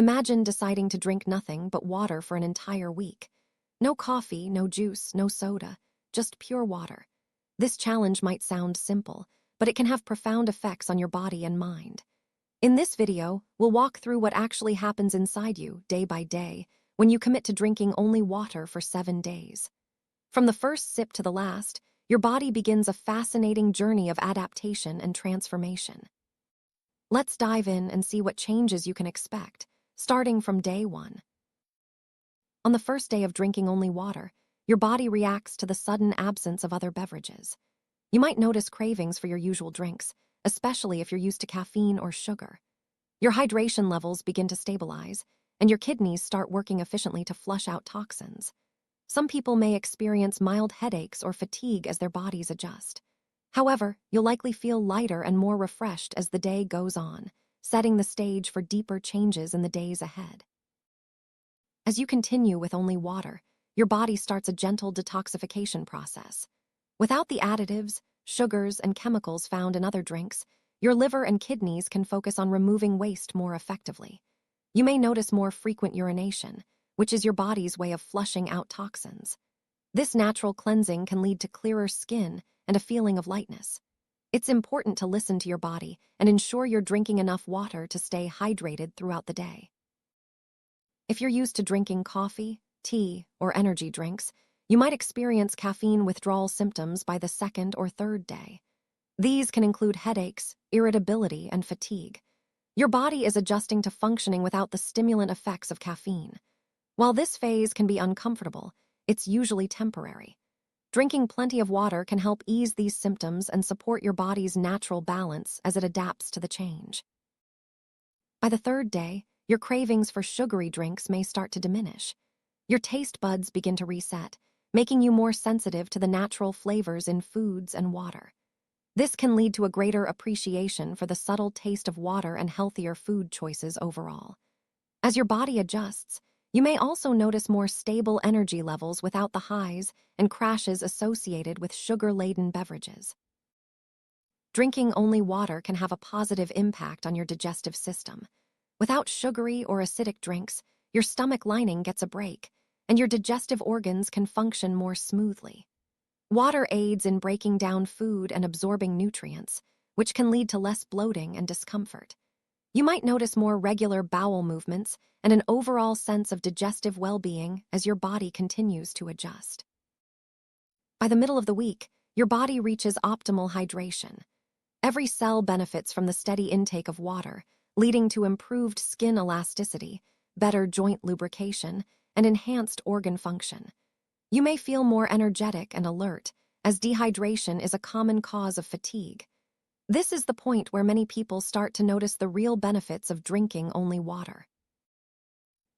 Imagine deciding to drink nothing but water for an entire week. No coffee, no juice, no soda, just pure water. This challenge might sound simple, but it can have profound effects on your body and mind. In this video, we'll walk through what actually happens inside you, day by day, when you commit to drinking only water for 7 days. From the first sip to the last, your body begins a fascinating journey of adaptation and transformation. Let's dive in and see what changes you can expect, starting from day 1. On the first day of drinking only water, your body reacts to the sudden absence of other beverages. You might notice cravings for your usual drinks, especially if you're used to caffeine or sugar. Your hydration levels begin to stabilize, and your kidneys start working efficiently to flush out toxins. Some people may experience mild headaches or fatigue as their bodies adjust. However, you'll likely feel lighter and more refreshed as the day goes on, setting the stage for deeper changes in the days ahead. As you continue with only water, your body starts a gentle detoxification process. Without the additives, sugars, and chemicals found in other drinks, your liver and kidneys can focus on removing waste more effectively. You may notice more frequent urination, which is your body's way of flushing out toxins. This natural cleansing can lead to clearer skin and a feeling of lightness. It's important to listen to your body and ensure you're drinking enough water to stay hydrated throughout the day. If you're used to drinking coffee, tea, or energy drinks, you might experience caffeine withdrawal symptoms by the 2nd or 3rd day. These can include headaches, irritability, and fatigue. Your body is adjusting to functioning without the stimulant effects of caffeine. While this phase can be uncomfortable, it's usually temporary. Drinking plenty of water can help ease these symptoms and support your body's natural balance as it adapts to the change. By the 3rd day, your cravings for sugary drinks may start to diminish. Your taste buds begin to reset, making you more sensitive to the natural flavors in foods and water. This can lead to a greater appreciation for the subtle taste of water and healthier food choices overall. As your body adjusts, you may also notice more stable energy levels without the highs and crashes associated with sugar-laden beverages. Drinking only water can have a positive impact on your digestive system. Without sugary or acidic drinks, your stomach lining gets a break, and your digestive organs can function more smoothly. Water aids in breaking down food and absorbing nutrients, which can lead to less bloating and discomfort. You might notice more regular bowel movements and an overall sense of digestive well-being as your body continues to adjust. By the middle of the week, your body reaches optimal hydration. Every cell benefits from the steady intake of water, leading to improved skin elasticity, better joint lubrication, and enhanced organ function. You may feel more energetic and alert, as dehydration is a common cause of fatigue. This is the point where many people start to notice the real benefits of drinking only water.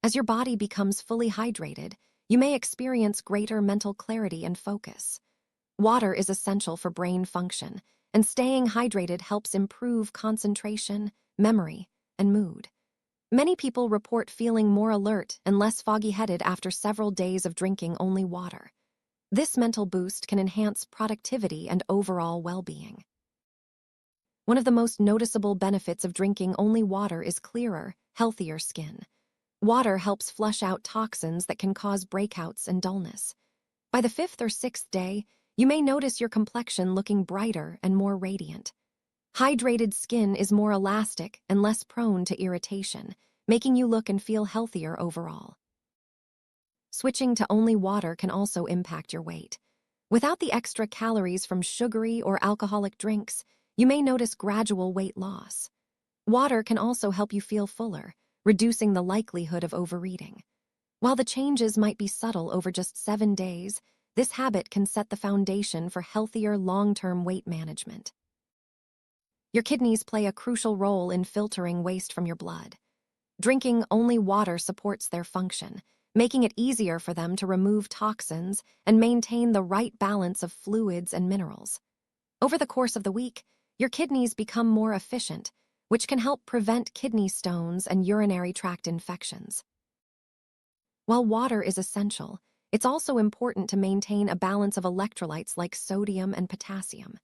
As your body becomes fully hydrated, you may experience greater mental clarity and focus. Water is essential for brain function, and staying hydrated helps improve concentration, memory, and mood. Many people report feeling more alert and less foggy-headed after several days of drinking only water. This mental boost can enhance productivity and overall well-being. One of the most noticeable benefits of drinking only water is clearer, healthier skin. Water helps flush out toxins that can cause breakouts and dullness. By the 5th or 6th day, you may notice your complexion looking brighter and more radiant. Hydrated skin is more elastic and less prone to irritation, making you look and feel healthier overall. Switching to only water can also impact your weight. Without the extra calories from sugary or alcoholic drinks, you may notice gradual weight loss. Water can also help you feel fuller, reducing the likelihood of overeating. While the changes might be subtle over just 7 days, this habit can set the foundation for healthier long-term weight management. Your kidneys play a crucial role in filtering waste from your blood. Drinking only water supports their function, making it easier for them to remove toxins and maintain the right balance of fluids and minerals. Over the course of the week, your kidneys become more efficient, which can help prevent kidney stones and urinary tract infections. While water is essential, it's also important to maintain a balance of electrolytes like sodium and potassium.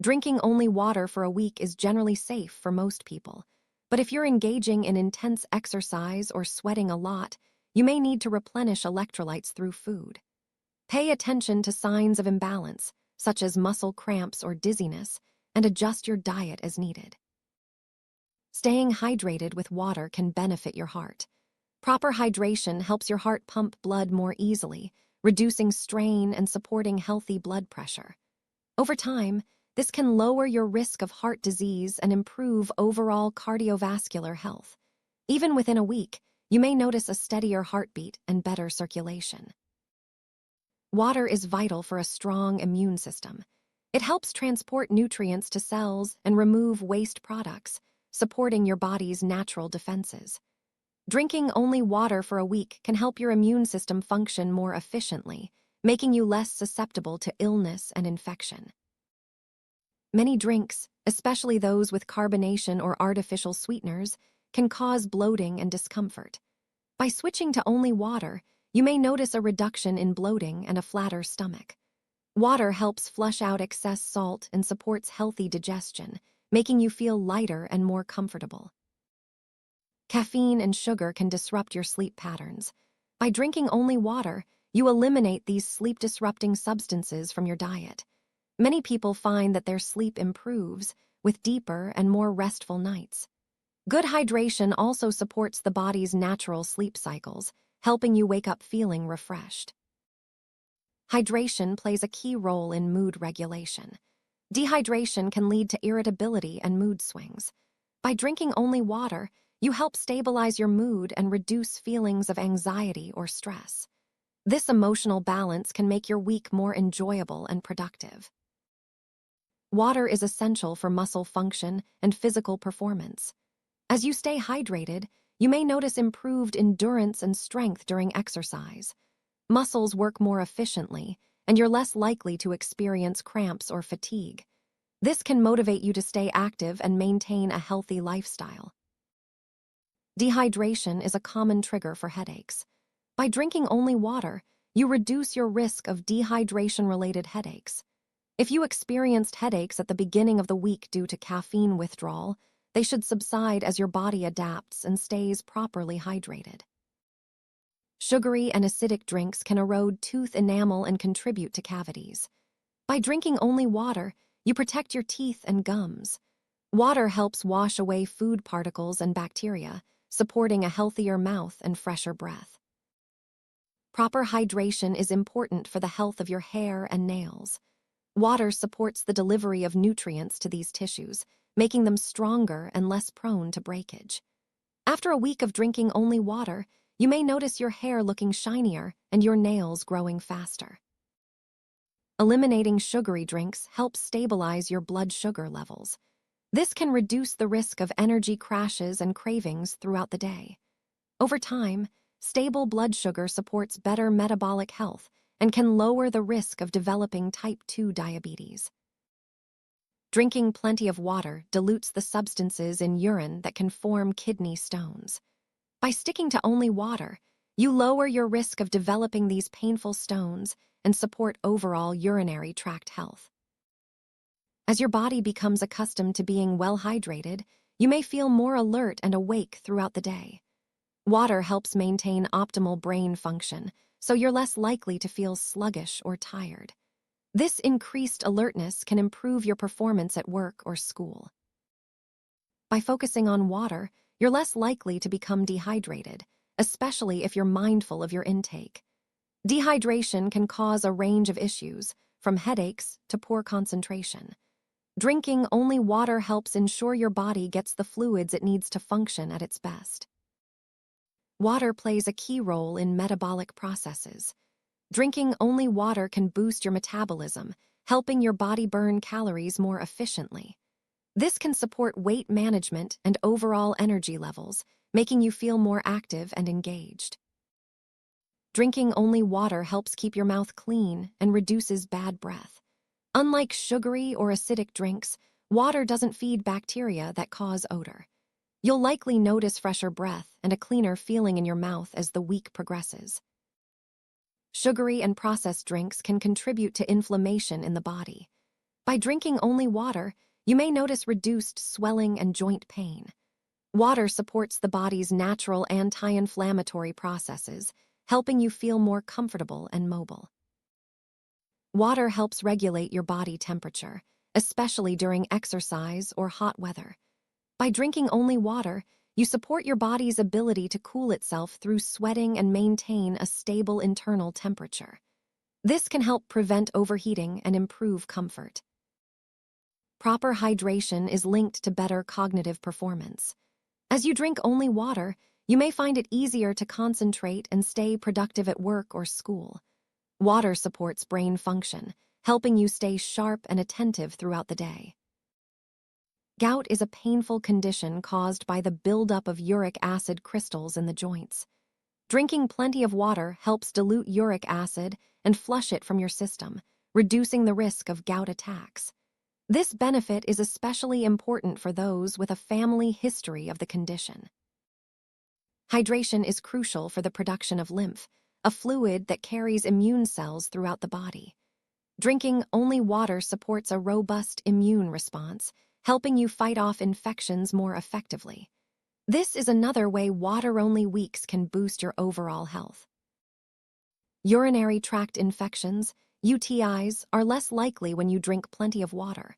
Drinking only water for a week is generally safe for most people, But if you're engaging in intense exercise or sweating a lot, you may need to replenish electrolytes through food. Pay attention to signs of imbalance, such as muscle cramps or dizziness, and adjust your diet as needed. Staying hydrated with water can benefit your heart. Proper hydration helps your heart pump blood more easily, reducing strain and supporting healthy blood pressure. Over time, this can lower your risk of heart disease and improve overall cardiovascular health. Even within a week, you may notice a steadier heartbeat and better circulation. Water is vital for a strong immune system. It helps transport nutrients to cells and remove waste products, supporting your body's natural defenses. Drinking only water for a week can help your immune system function more efficiently, making you less susceptible to illness and infection. Many drinks, especially those with carbonation or artificial sweeteners, can cause bloating and discomfort. By switching to only water, you may notice a reduction in bloating and a flatter stomach. Water helps flush out excess salt and supports healthy digestion, making you feel lighter and more comfortable. Caffeine and sugar can disrupt your sleep patterns. By drinking only water, you eliminate these sleep-disrupting substances from your diet. Many people find that their sleep improves with deeper and more restful nights. Good hydration also supports the body's natural sleep cycles, helping you wake up feeling refreshed. Hydration plays a key role in mood regulation. Dehydration can lead to irritability and mood swings. By drinking only water, you help stabilize your mood and reduce feelings of anxiety or stress. This emotional balance can make your week more enjoyable and productive. Water is essential for muscle function and physical performance. As you stay hydrated, you may notice improved endurance and strength during exercise. Muscles work more efficiently, and you're less likely to experience cramps or fatigue. This can motivate you to stay active and maintain a healthy lifestyle. Dehydration is a common trigger for headaches. By drinking only water, you reduce your risk of dehydration-related headaches. If you experienced headaches at the beginning of the week due to caffeine withdrawal, they should subside as your body adapts and stays properly hydrated. Sugary and acidic drinks can erode tooth enamel and contribute to cavities. By drinking only water, you protect your teeth and gums. Water helps wash away food particles and bacteria, supporting a healthier mouth and fresher breath. Proper hydration is important for the health of your hair and nails. Water supports the delivery of nutrients to these tissues, making them stronger and less prone to breakage. After a week of drinking only water, you may notice your hair looking shinier and your nails growing faster. Eliminating sugary drinks helps stabilize your blood sugar levels. This can reduce the risk of energy crashes and cravings throughout the day. Over time, stable blood sugar supports better metabolic health and can lower the risk of developing type 2 diabetes. Drinking plenty of water dilutes the substances in urine that can form kidney stones. By sticking to only water, you lower your risk of developing these painful stones and support overall urinary tract health. As your body becomes accustomed to being well hydrated, you may feel more alert and awake throughout the day. Water helps maintain optimal brain function, so you're less likely to feel sluggish or tired. This increased alertness can improve your performance at work or school. By focusing on water, you're less likely to become dehydrated, especially if you're mindful of your intake. Dehydration can cause a range of issues, from headaches to poor concentration. Drinking only water helps ensure your body gets the fluids it needs to function at its best. Water plays a key role in metabolic processes. Drinking only water can boost your metabolism, helping your body burn calories more efficiently. This can support weight management and overall energy levels, making you feel more active and engaged. Drinking only water helps keep your mouth clean and reduces bad breath. Unlike sugary or acidic drinks, water doesn't feed bacteria that cause odor. You'll likely notice fresher breath and a cleaner feeling in your mouth as the week progresses. Sugary and processed drinks can contribute to inflammation in the body. By drinking only water, you may notice reduced swelling and joint pain. Water supports the body's natural anti-inflammatory processes, helping you feel more comfortable and mobile. Water helps regulate your body temperature, especially during exercise or hot weather. By drinking only water, you support your body's ability to cool itself through sweating and maintain a stable internal temperature. This can help prevent overheating and improve comfort. Proper hydration is linked to better cognitive performance. As you drink only water, you may find it easier to concentrate and stay productive at work or school. Water supports brain function, helping you stay sharp and attentive throughout the day. Gout is a painful condition caused by the buildup of uric acid crystals in the joints. Drinking plenty of water helps dilute uric acid and flush it from your system, reducing the risk of gout attacks. This benefit is especially important for those with a family history of the condition. Hydration is crucial for the production of lymph, a fluid that carries immune cells throughout the body. Drinking only water supports a robust immune response, helping you fight off infections more effectively. This is another way water-only weeks can boost your overall health. Urinary tract infections, UTIs, are less likely when you drink plenty of water.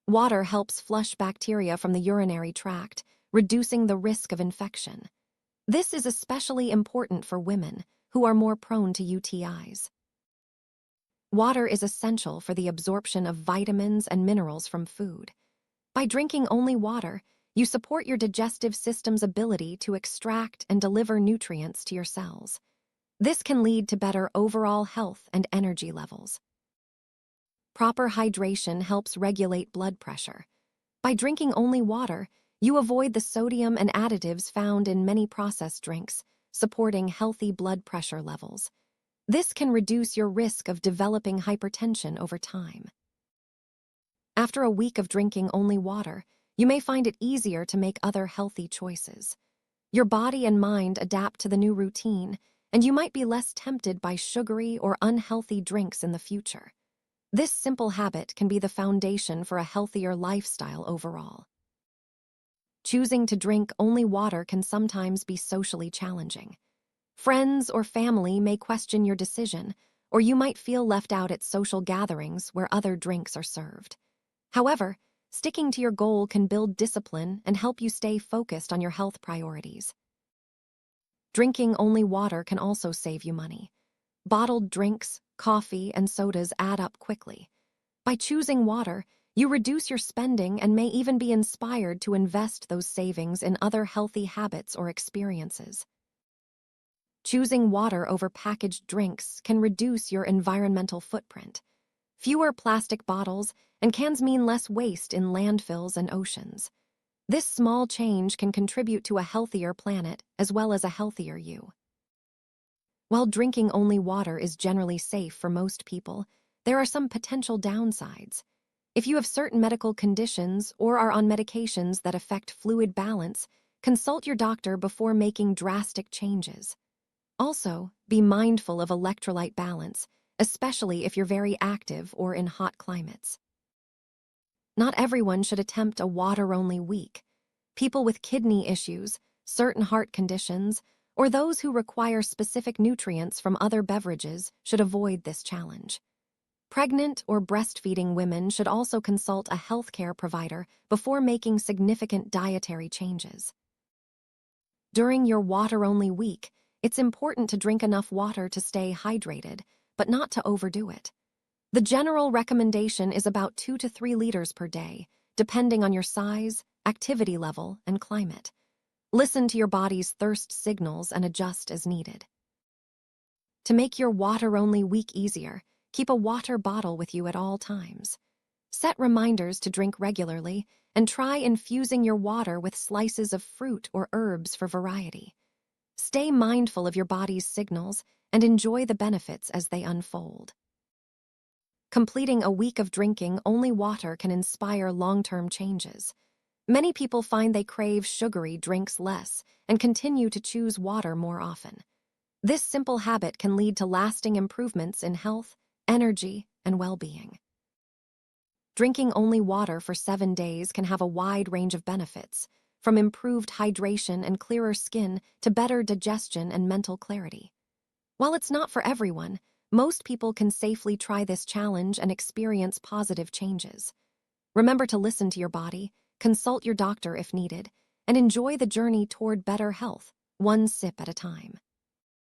Water helps flush bacteria from the urinary tract, reducing the risk of infection. This is especially important for women, who are more prone to UTIs. Water is essential for the absorption of vitamins and minerals from food. By drinking only water, you support your digestive system's ability to extract and deliver nutrients to your cells. This can lead to better overall health and energy levels. Proper hydration helps regulate blood pressure. By drinking only water, you avoid the sodium and additives found in many processed drinks, supporting healthy blood pressure levels. This can reduce your risk of developing hypertension over time. After a week of drinking only water, you may find it easier to make other healthy choices. Your body and mind adapt to the new routine, and you might be less tempted by sugary or unhealthy drinks in the future. This simple habit can be the foundation for a healthier lifestyle overall. Choosing to drink only water can sometimes be socially challenging. Friends or family may question your decision, or you might feel left out at social gatherings where other drinks are served. However, sticking to your goal can build discipline and help you stay focused on your health priorities. Drinking only water can also save you money. Bottled drinks, coffee, and sodas add up quickly. By choosing water, you reduce your spending and may even be inspired to invest those savings in other healthy habits or experiences. Choosing water over packaged drinks can reduce your environmental footprint. Fewer plastic bottles and cans mean less waste in landfills and oceans. This small change can contribute to a healthier planet as well as a healthier you. While drinking only water is generally safe for most people, there are some potential downsides. If you have certain medical conditions or are on medications that affect fluid balance, consult your doctor before making drastic changes. Also, be mindful of electrolyte balance, especially if you're very active or in hot climates. Not everyone should attempt a water-only week. People with kidney issues, certain heart conditions, or those who require specific nutrients from other beverages should avoid this challenge. Pregnant or breastfeeding women should also consult a healthcare provider before making significant dietary changes. During your water-only week, it's important to drink enough water to stay hydrated, but not to overdo it. The general recommendation is about 2 to 3 liters per day, depending on your size, activity level, and climate. Listen to your body's thirst signals and adjust as needed. To make your water-only week easier, keep a water bottle with you at all times. Set reminders to drink regularly, and try infusing your water with slices of fruit or herbs for variety. Stay mindful of your body's signals and enjoy the benefits as they unfold. Completing a week of drinking only water can inspire long-term changes. Many people find they crave sugary drinks less and continue to choose water more often. This simple habit can lead to lasting improvements in health, energy, and well-being. Drinking only water for 7 days can have a wide range of benefits, from improved hydration and clearer skin to better digestion and mental clarity. While it's not for everyone, most people can safely try this challenge and experience positive changes. Remember to listen to your body, consult your doctor if needed, and enjoy the journey toward better health, one sip at a time.